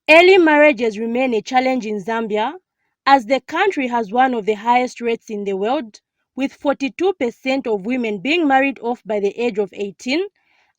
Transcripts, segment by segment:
Early marriages remain a challenge in Zambia, as the country has one of the highest rates in the world, with 42% of women being married off by the age of 18,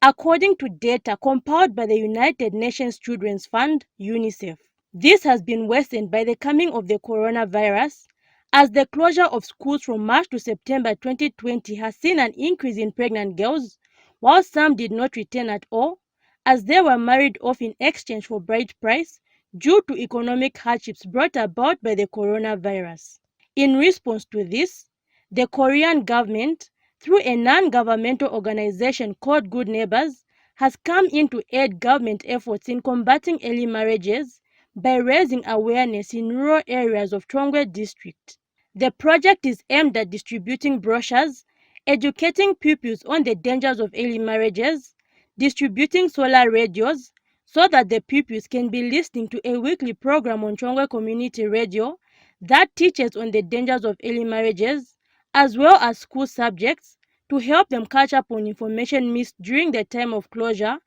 according to data compiled by the United Nations Children's Fund, UNICEF. This has been worsened by the coming of the coronavirus, as the closure of schools from March to September 2020 has seen an increase in pregnant girls, while some did not return at all, as they were married off in exchange for bride price due to economic hardships brought about by the coronavirus. In response to this, the Korean government, through a non-governmental organization called Good Neighbors, has come in to aid government efforts in combating early marriages by raising awareness in rural areas of Chongwe district. The project is aimed at distributing brochures, educating pupils on the dangers of early marriages, distributing solar radios so that the pupils can be listening to a weekly program on Chongwe Community Radio that teaches on the dangers of early marriages, as well as school subjects, to help them catch up on information missed during the time of closure,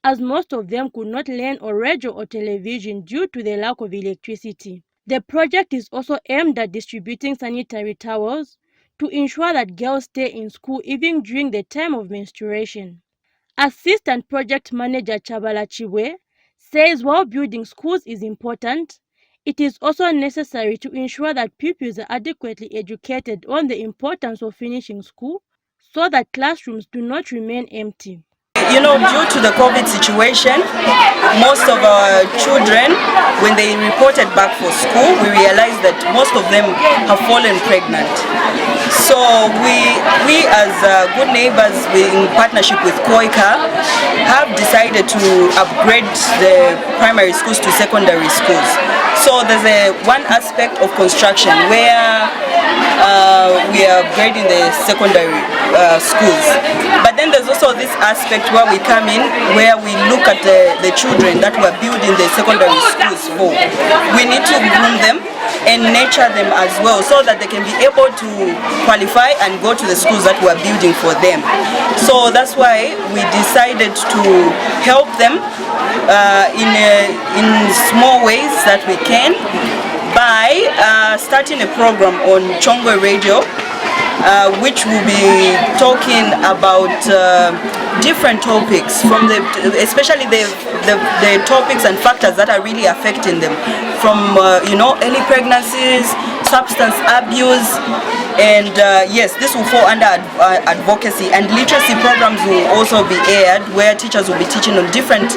as most of them could not learn on radio or television due to the lack of electricity. The project is also aimed at distributing sanitary towels to ensure that girls stay in school even during the time of menstruation. Assistant Project Manager Chabala Chiwe says while building schools is important, it is also necessary to ensure that pupils are adequately educated on the importance of finishing school so that classrooms do not remain empty. Due to the COVID situation, most of our children, when they reported back for school, we realized that most of them have fallen pregnant. So we as Good Neighbors, in partnership with Koika, have decided to upgrade the primary schools to secondary schools. So there's one aspect of construction where we are upgrading the secondary schools. But then there's also this aspect where we come in, where we look at the children that we're building the secondary schools for. We need to groom them and nurture them as well so that they can be able to qualify and go to the schools that we're building for them. So that's why we decided to help them in small ways that we can by starting a program on Chongwe Radio, which will be talking about different topics, from especially the topics and factors that are really affecting them, from early pregnancies, substance abuse, and yes, this will fall under advocacy, and literacy programs will also be aired where teachers will be teaching on different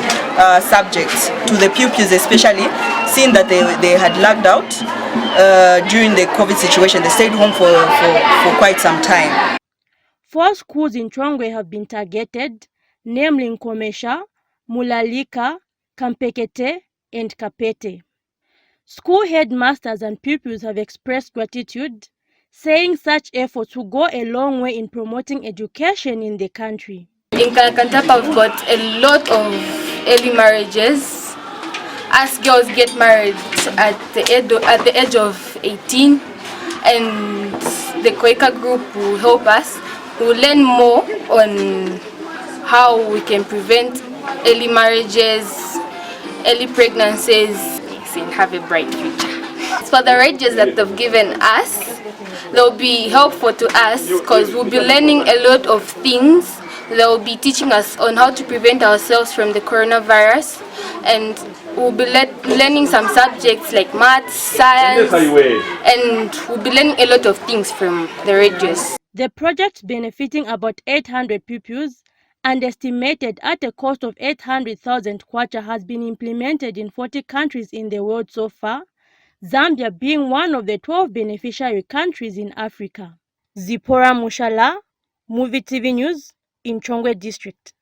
subjects to the pupils, especially seeing that they had lagged out during the COVID situation. They stayed home for quite some time. 4 schools in Chongwe have been targeted, namely Nkomesha, Mulalika, Kampekete, and Kapete. School headmasters and pupils have expressed gratitude, saying such efforts will go a long way in promoting education in the country. In Kalakantapa, we've got a lot of early marriages. As girls get married at the age of 18, and the Koika group will help us. We'll learn more on how we can prevent early marriages, early pregnancies, and have a bright future. As for the rages that they've given us, they'll be helpful to us because we'll be learning a lot of things. They'll be teaching us on how to prevent ourselves from the coronavirus, and we'll be learning some subjects like maths, science, and we'll be learning a lot of things from the radios. The project, benefiting about 800 pupils and estimated at a cost of 800,000 kwacha, has been implemented in 40 countries in the world so far, Zambia being one of the 12 beneficiary countries in Africa. Zipporah Mushala, Movie TV News, in Chongwe District.